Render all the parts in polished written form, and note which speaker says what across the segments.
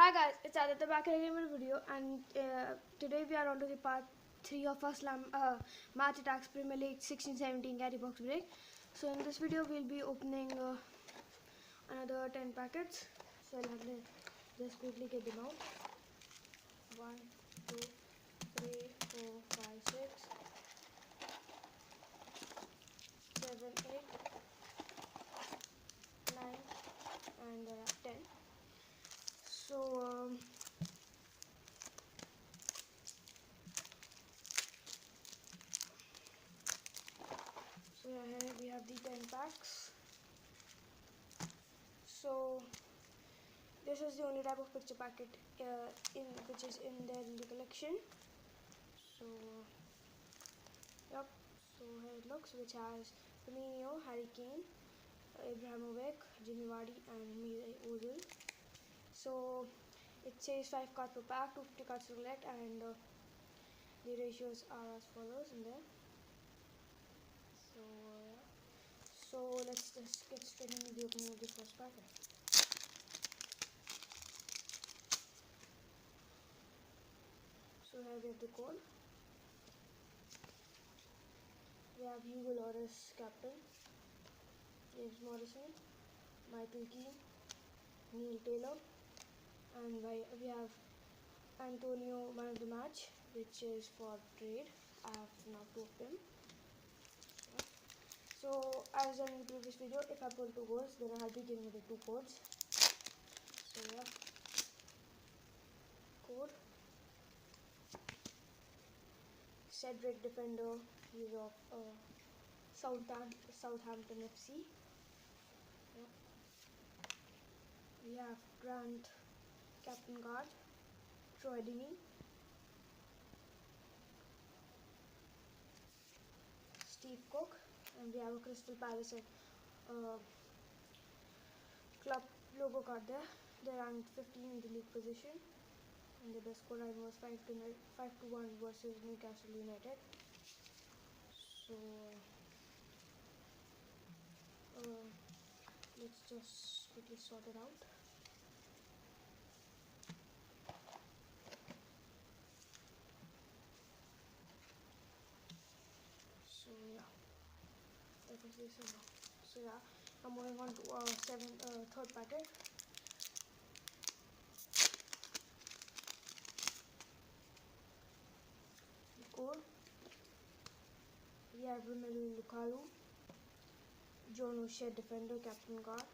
Speaker 1: Hi guys, it's Aditya back again with a video, and today we are on to the part 3 of our Match Attax Premier League 16-17 carry box break. So in this video we'll be opening another 10 packets. So let's just quickly get them out. 1, 2, 3, 4, 5, 6, 7, 8, 9, and 10. So here we have the 10 packs. So this is the only type of picture packet which is in their collection. So yep, so here it looks, which has Firmino, Harry Kane, Ibrahimovic, Jimmy Vardy and Mesut Ozil. So it says 5 cards per pack, 250 cards to collect, and the ratios are as follows in there. So let's just get straight into the opening of the first packet. So here we have the code. We have Hugo Lloris captain, James Morrison, Michael Keane, Neil Taylor, and we have Antonio man of the match, which is for trade. I have now 2 of them. So as in the previous video, if I pull 2 goals, then I'll be giving the 2 codes. So yeah, code. Cedric defender, he's of Southampton FC. Yeah. We have Grant captain card, Troy Deeney, Steve Cook, and we have a Crystal Palace club logo card there. They ranked 15 in the league position, and the best scoreline was 5-1 versus Newcastle United. So let's just quickly sort it out. So yeah, so yeah, I'm moving on to third packet. The code. We have Romelu Lukaku, John O'Shea defender captain card.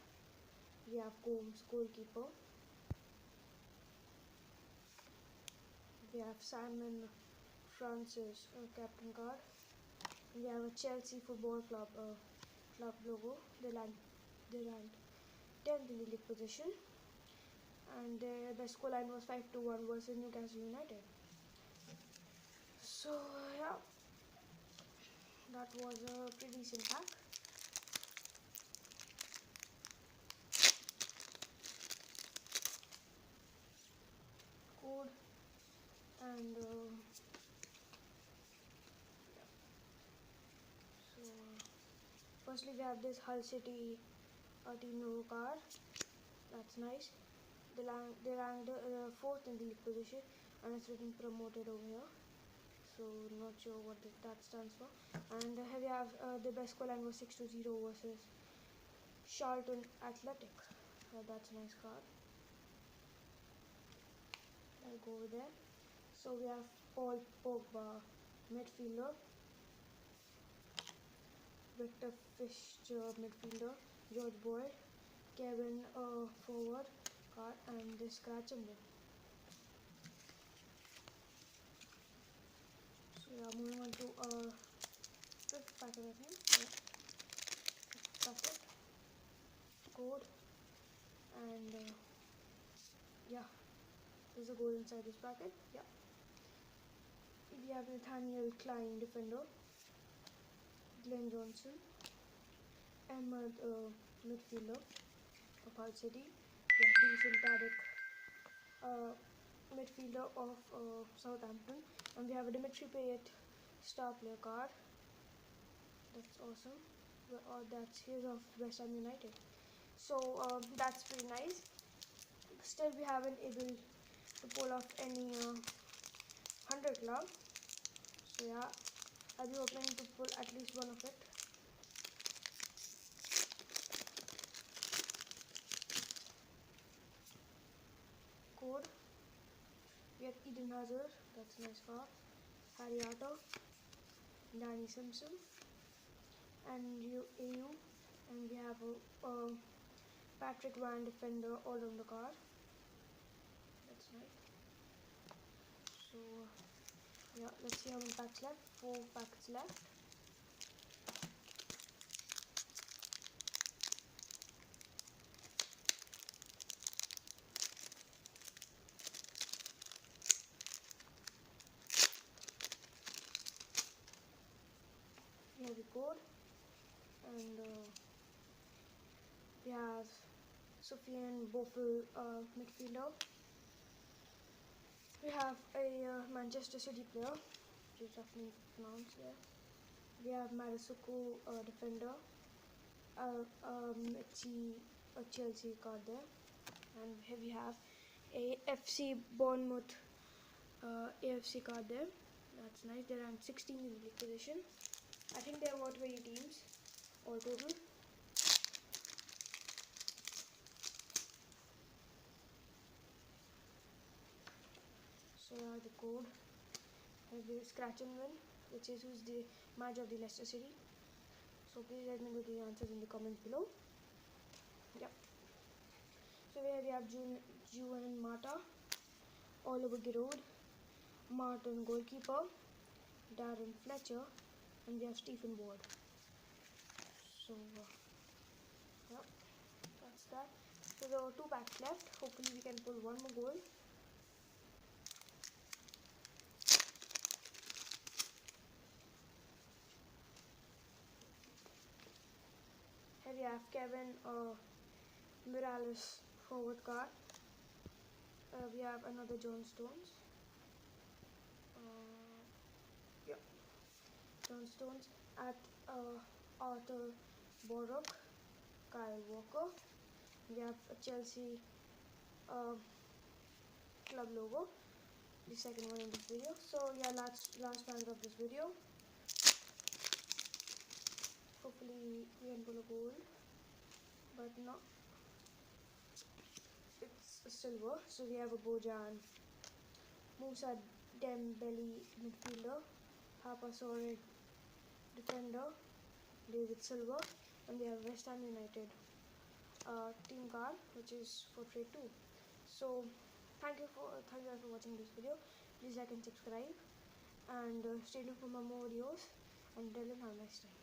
Speaker 1: We have Combs goalkeeper. We have Simon Francis captain card. We have a Chelsea Football Club club logo. They ranked 10th in the league position, and their best scoreline was 5-1 versus Newcastle United. So yeah, that was a pretty decent pack. Code and so firstly we have this Hull City team logo card. That's nice. They ranked 4th in the league position, and it's written promoted over here. So not sure what that stands for. And here we have the best scoreline was 6-0 versus Charlton Athletic. That's a nice card. I'll go over there. So we have Paul Pogba midfielder, Victor Fischer midfielder, George Boyd, Kevin forward card, and this scratch and win. So yeah, moving on to fifth packet, I think. Yeah. Packet code, and yeah, there's a goal inside this packet. Yeah, we have Nathaniel Klein defender, Glenn Johnson, Ahmed midfielder of Hull City. We have Dusan Tadic midfielder of Southampton, and we have a Dimitri Payet star player card. That's awesome. That's his of West Ham United. So that's pretty nice. Still said, we haven't able to pull off any 100 club. So yeah, I'll be hoping to pull at least one of it. Code. We have Eden Hazard, that's a nice card. Harry Arter, Danny Simpson, and AU, and we have a Patrick Van defender all on the card. That's nice. So yeah, let's see how many packs left. 4 packs left. Here we go, and we have Sofiane Boufal, midfielder. We have a Manchester City player, which is roughly pronounced there. We have Marisuku, defender. A Chelsea card there, and here we have a FC Bournemouth AFC card there. That's nice. They're ranked 16th in the league position. I think there were 20 teams all total. So the code, have the scratch and win, which is who's the manager of the Leicester City. So please let me know the answers in the comments below. Yep. So here we have Juan Mata, Oliver Giroud, Martin goalkeeper, Darren Fletcher, and we have Stephen Ward. So yep, that's that. So there are 2 packs left. Hopefully we can pull one more goal. Here we have Kevin Morales forward card. We have another John Stones. Yep, John Stones at Arthur Borok, Kyle Walker. We have a Chelsea club logo, the second one in this video. So yeah, last round of this video. Hopefully we can pull a gold, but no, it's a silver. So we have a Bojan, Musa Dembele midfielder, Papa Soared defender, David Silva, and we have West Ham United team card, which is for trade 2. So thank you guys for watching this video. Please like and subscribe, and stay tuned for more videos, and until then, have a nice time.